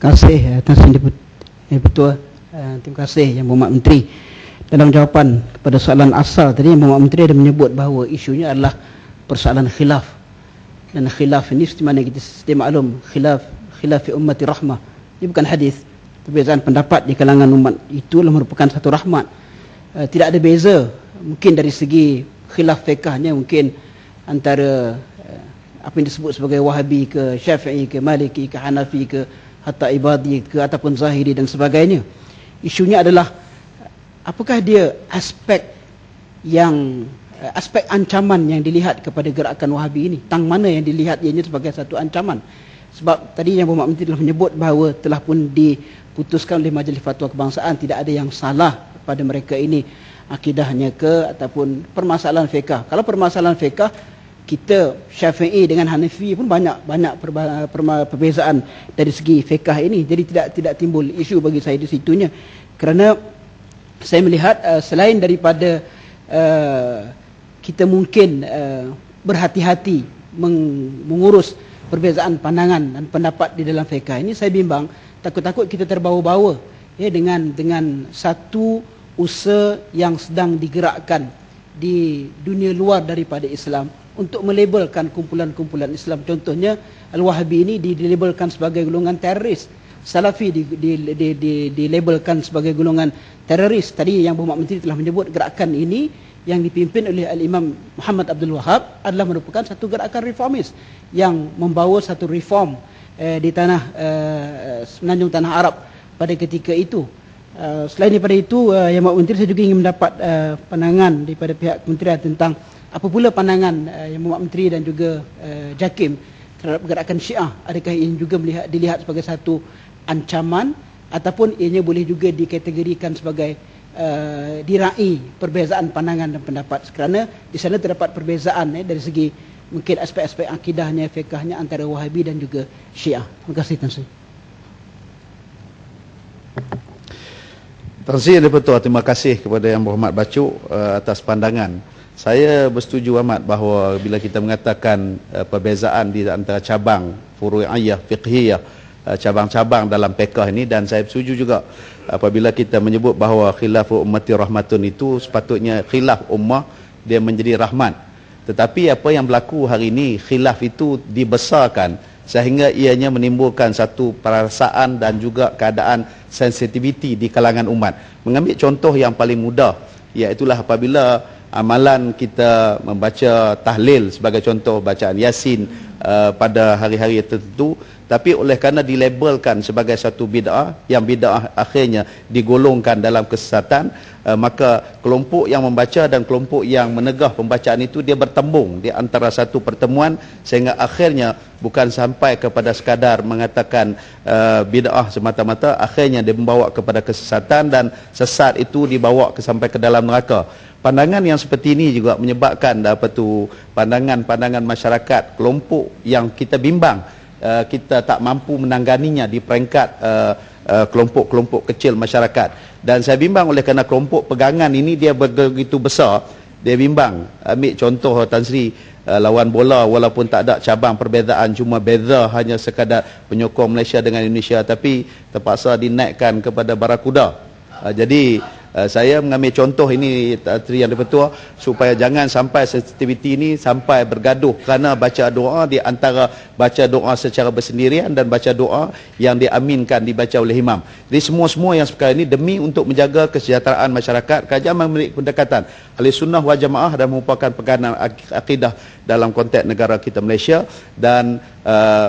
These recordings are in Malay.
kasih Tan Sri Ketua. Terima kasih Yang Berhormat Menteri. Dalam jawapan pada soalan asal tadi, Yang Berhormat Menteri ada menyebut bahawa isunya adalah persoalan khilaf. Dan khilaf ini seperti mana kita sedia maklum, khilaf fi ummati rahmah. Ini bukan hadis. Perbezaan pendapat di kalangan umat itulah merupakan satu rahmat. Tidak ada beza mungkin dari segi khilaf fiqhnya, mungkin antara apa yang disebut sebagai Wahabi ke Syafi'i ke Maliki ke Hanafi ke hatta Ibadi ke ataupun Zahiri dan sebagainya. Isunya adalah apakah dia aspek ancaman yang dilihat kepada gerakan Wahabi ini, tang mana yang dilihat ianya sebagai satu ancaman. Sebab tadi Yang Berhormat Menteri telah menyebut bahawa telah pun diputuskan oleh Majlis Fatwa Kebangsaan tidak ada yang salah pada mereka ini, akidahnya ke ataupun permasalahan fiqh. Kalau permasalahan fiqh, kita Syafi'i dengan Hanafi pun banyak perbezaan dari segi fiqh ini. Jadi tidak timbul isu bagi saya di situnya. Kerana saya melihat selain daripada kita mungkin berhati-hati mengurus perbezaan pandangan dan pendapat di dalam fiqh ini, saya bimbang takut-takut kita terbawa-bawa ya dengan satu usaha yang sedang digerakkan di dunia luar daripada Islam untuk melabelkan kumpulan-kumpulan Islam. Contohnya Al-Wahabi ini dilabelkan sebagai golongan teroris, Salafi dilabelkan sebagai golongan teroris. Tadi Yang Berhormat Menteri telah menyebut gerakan ini yang dipimpin oleh Al-Imam Muhammad Abdul Wahab adalah merupakan satu gerakan reformis yang membawa satu reform di semenanjung tanah Arab pada ketika itu. Selain daripada itu, Yang Berhormat Menteri, saya juga ingin mendapat pandangan daripada pihak kementerian tentang apa pula pandangan Yang Berhormat Menteri dan juga JAKIM terhadap gerakan Syiah. Adakah ini juga dilihat sebagai satu ancaman ataupun ianya boleh juga dikategorikan sebagai diraih perbezaan pandangan dan pendapat, kerana di sana terdapat perbezaan dari segi mungkin aspek-aspek akidahnya, fiqahnya antara Wahabi dan juga Syiah. Terima kasih Tan Sri. Tan Sri Ketua, terima kasih kepada Yang Berhormat Bacuk atas pandangan. Saya bersetuju amat bahawa bila kita mengatakan perbezaan di antara cabang furu'iyah, fiqhiyah, cabang-cabang dalam fiqh ini, dan saya setuju juga apabila kita menyebut bahawa khilaf ummati rahmatun itu sepatutnya khilaf ummah dia menjadi rahmat. Tetapi apa yang berlaku hari ini, khilaf itu dibesarkan sehingga ianya menimbulkan satu perasaan dan juga keadaan sensitiviti di kalangan umat. Mengambil contoh yang paling mudah, iaitulah apabila amalan kita membaca tahlil sebagai contoh, bacaan Yasin pada hari-hari tertentu, tapi oleh kerana dilabelkan sebagai satu bid'ah, yang bid'ah akhirnya digolongkan dalam kesesatan, maka kelompok yang membaca dan kelompok yang menegah pembacaan itu dia bertembung di antara satu pertemuan, sehingga akhirnya bukan sampai kepada sekadar mengatakan bid'ah semata-mata, akhirnya dia membawa kepada kesesatan dan sesat itu dibawa sampai ke dalam neraka. Pandangan yang seperti ini juga menyebabkan pandangan-pandangan masyarakat, kelompok yang kita bimbang kita tak mampu menanganinya di peringkat kelompok-kelompok kecil masyarakat. Dan saya bimbang oleh kerana kelompok pegangan ini dia begitu besar, dia bimbang. Ambil contoh Tan Sri, lawan bola walaupun tak ada cabang perbezaan, cuma beza hanya sekadar penyokong Malaysia dengan Indonesia, tapi terpaksa dinaikkan kepada Barakuda. Jadi saya mengambil contoh ini Tri Yang Dipertua supaya jangan sampai sensitiviti ini sampai bergaduh kerana baca doa di antara baca doa secara bersendirian dan baca doa yang diaminkan dibaca oleh imam. Jadi semua yang sekarang ini demi untuk menjaga kesejahteraan masyarakat, kerajaan memiliki pendekatan Ahlussunnah wal Jamaah dan merupakan pegangan akidah dalam konteks negara kita Malaysia, dan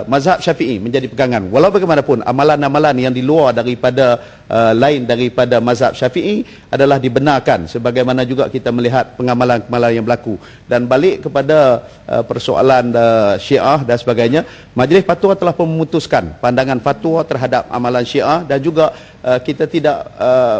mazhab Syafi'i menjadi pegangan. Walau bagaimanapun amalan-amalan yang di luar daripada lain daripada mazhab Syafi'i adalah dibenarkan, sebagaimana juga kita melihat pengamalan-pengamalan yang berlaku. Dan balik kepada persoalan Syiah dan sebagainya, Majlis Fatwa telah memutuskan pandangan fatwa terhadap amalan Syiah, dan juga kita tidak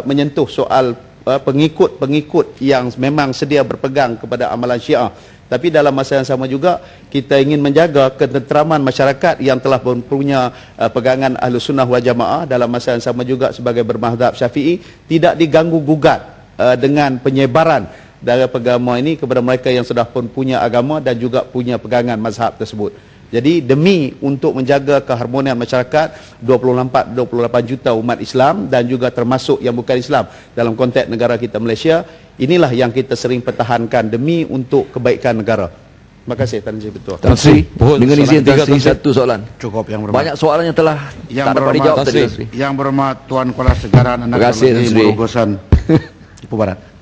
menyentuh soal pengikut-pengikut yang memang sedia berpegang kepada amalan Syiah. Tapi dalam masa yang sama juga kita ingin menjaga ketenteraman masyarakat yang telah mempunyai pegangan Ahlussunnah wal Jamaah, dalam masa yang sama juga sebagai bermazhab Syafi'i tidak diganggu gugat dengan penyebaran dari agama ini kepada mereka yang sudah pun punya agama dan juga punya pegangan mazhab tersebut. Jadi demi untuk menjaga keharmonian masyarakat 28 juta umat Islam dan juga termasuk yang bukan Islam dalam konteks negara kita Malaysia, inilah yang kita sering pertahankan demi untuk kebaikan negara. Terima kasih Tan Sri Ketua. Tan Sri, dengan izin Tan Sri, satu soalan. Cukup yang berhormat. Banyak soalan yang telah Yang tak dapat berhormat, dijawab tadi, Tan Sri. Yang berhormat Tuan Kepala Segaran Anak Terima kasih, Tan Sri. Merugusan Ibu Barat.